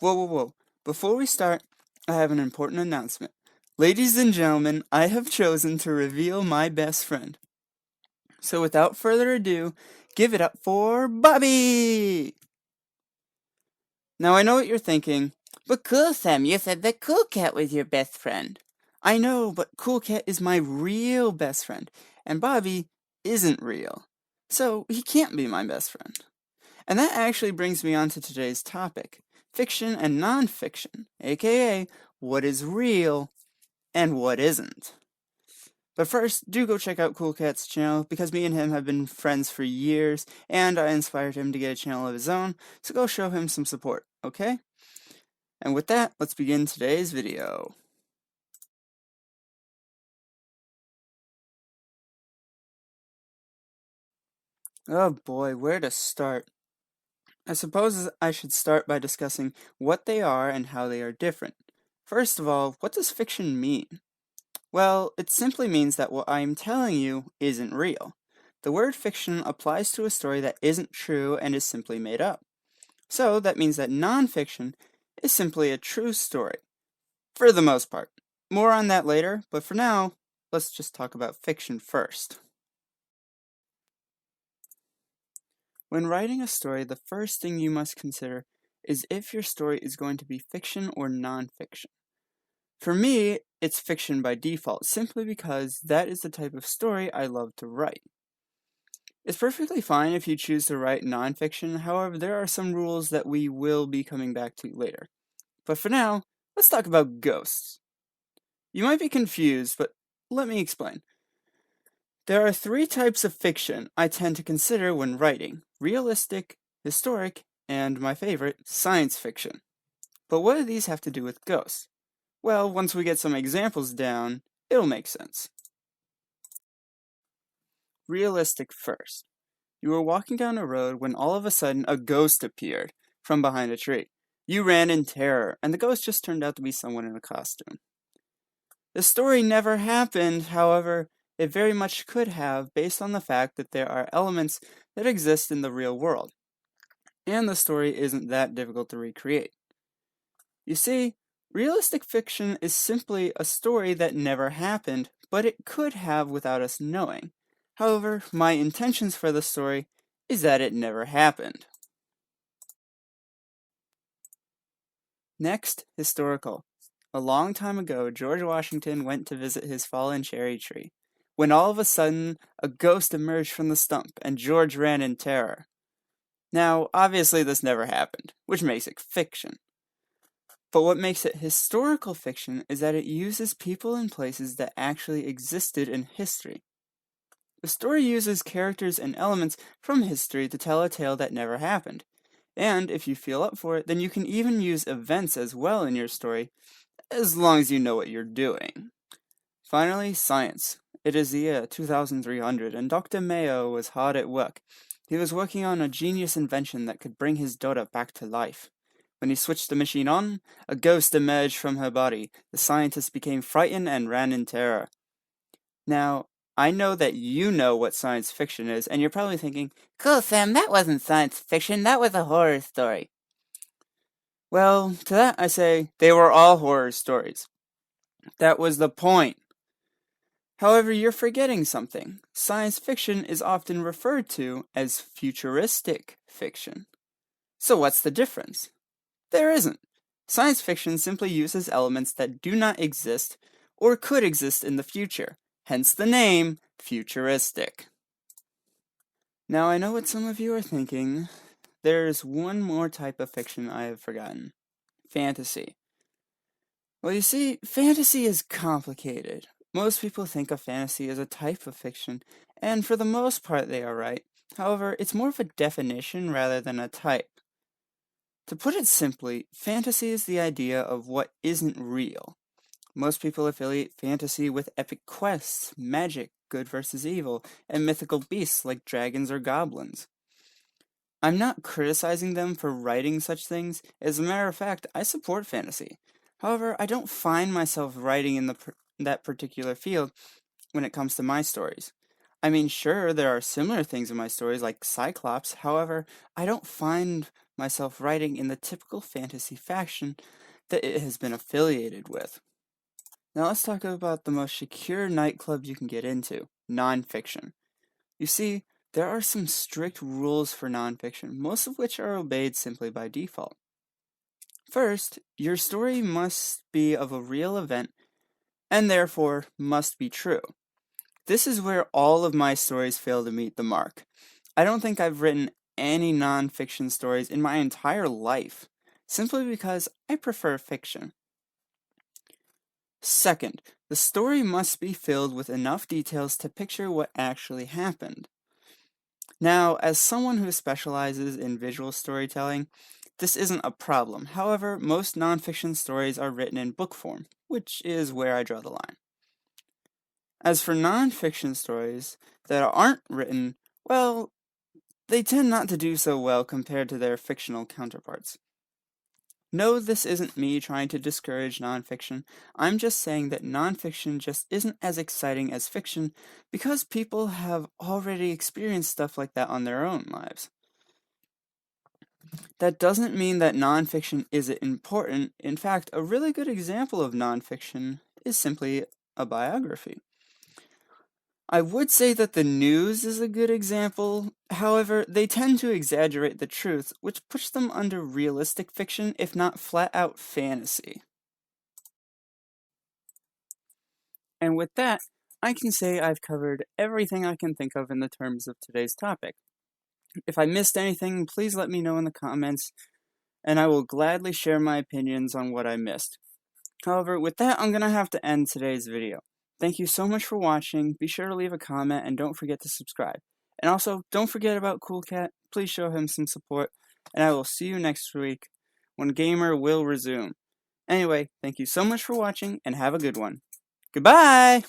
Whoa, whoa, whoa. Before we start, I have an important announcement. Ladies and gentlemen, I have chosen to reveal my best friend. So without further ado, give it up for Bobby! Now I know what you're thinking, but Cool Sam, you said that Cool Cat was your best friend. I know, but Cool Cat is my real best friend, and Bobby isn't real. So he can't be my best friend. And that actually brings me on to today's topic, fiction and nonfiction, aka what is real and what isn't. But first, do go check out Cool Cat's channel because me and him have been friends for years and I inspired him to get a channel of his own, so go show him some support, okay? And with that, let's begin today's video. Oh boy, where to start? I suppose I should start by discussing what they are and how they are different. First of all, what does fiction mean? Well, it simply means that what I'm telling you isn't real. The word fiction applies to a story that isn't true and is simply made up. So that means that nonfiction is simply a true story, for the most part. More on that later, but for now, let's just talk about fiction first. When writing a story, the first thing you must consider is if your story is going to be fiction or nonfiction. For me, it's fiction by default, simply because that is the type of story I love to write. It's perfectly fine if you choose to write nonfiction, however, there are some rules that we will be coming back to later. But for now, let's talk about ghosts. You might be confused, but let me explain. There are three types of fiction I tend to consider when writing: realistic, historic, and my favorite, science fiction. But what do these have to do with ghosts? Well, once we get some examples down, it'll make sense. Realistic first. You were walking down a road when all of a sudden a ghost appeared from behind a tree. You ran in terror, and the ghost just turned out to be someone in a costume. The story never happened, however, it very much could have based on the fact that there are elements that exist in the real world, and the story isn't that difficult to recreate. You see, realistic fiction is simply a story that never happened, but it could have without us knowing. However, my intentions for the story is that it never happened. Next, historical. A long time ago, George Washington went to visit his fallen cherry tree, when all of a sudden, a ghost emerged from the stump, and George ran in terror. Now, obviously this never happened, which makes it fiction. But what makes it historical fiction is that it uses people and places that actually existed in history. The story uses characters and elements from history to tell a tale that never happened. And if you feel up for it, then you can even use events as well in your story, as long as you know what you're doing. Finally, science. It is the year 2300, and Dr. Mayo was hard at work. He was working on a genius invention that could bring his daughter back to life. When he switched the machine on, a ghost emerged from her body. The scientist became frightened and ran in terror. Now, I know that you know what science fiction is, and you're probably thinking, "Cool, Sam, that wasn't science fiction, that was a horror story." Well, to that I say, they were all horror stories. That was the point. However, you're forgetting something. Science fiction is often referred to as futuristic fiction. So what's the difference? There isn't. Science fiction simply uses elements that do not exist or could exist in the future, hence the name futuristic. Now I know what some of you are thinking. There's one more type of fiction I have forgotten: fantasy. Well, you see, fantasy is complicated. Most people think of fantasy as a type of fiction, and for the most part they are right. However, it's more of a definition rather than a type. To put it simply, fantasy is the idea of what isn't real. Most people affiliate fantasy with epic quests, magic, good versus evil, and mythical beasts like dragons or goblins. I'm not criticizing them for writing such things. As a matter of fact, I support fantasy. However, I don't find myself writing in that particular field when it comes to my stories. I mean, sure, there are similar things in my stories like Cyclops. However, I don't find myself writing in the typical fantasy faction that it has been affiliated with. Now let's talk about the most secure nightclub you can get into, nonfiction. You see, there are some strict rules for nonfiction, most of which are obeyed simply by default. First, your story must be of a real event and therefore must be true. This is where all of my stories fail to meet the mark. I don't think I've written any nonfiction stories in my entire life, simply because I prefer fiction. Second, the story must be filled with enough details to picture what actually happened. Now, as someone who specializes in visual storytelling, this isn't a problem. However, most nonfiction stories are written in book form, which is where I draw the line. As for nonfiction stories that aren't written, well, they tend not to do so well compared to their fictional counterparts. No, this isn't me trying to discourage nonfiction. I'm just saying that nonfiction just isn't as exciting as fiction because people have already experienced stuff like that on their own lives. That doesn't mean that nonfiction isn't important. In fact, a really good example of nonfiction is simply a biography. I would say that the news is a good example. However, they tend to exaggerate the truth, which puts them under realistic fiction, if not flat out fantasy. And with that, I can say I've covered everything I can think of in the terms of today's topic. If I missed anything, please let me know in the comments, and I will gladly share my opinions on what I missed. However, with that, I'm going to have to end today's video. Thank you so much for watching. Be sure to leave a comment and don't forget to subscribe. And also, don't forget about Cool Cat. Please show him some support. And I will see you next week when Gamer will resume. Anyway, thank you so much for watching and have a good one. Goodbye!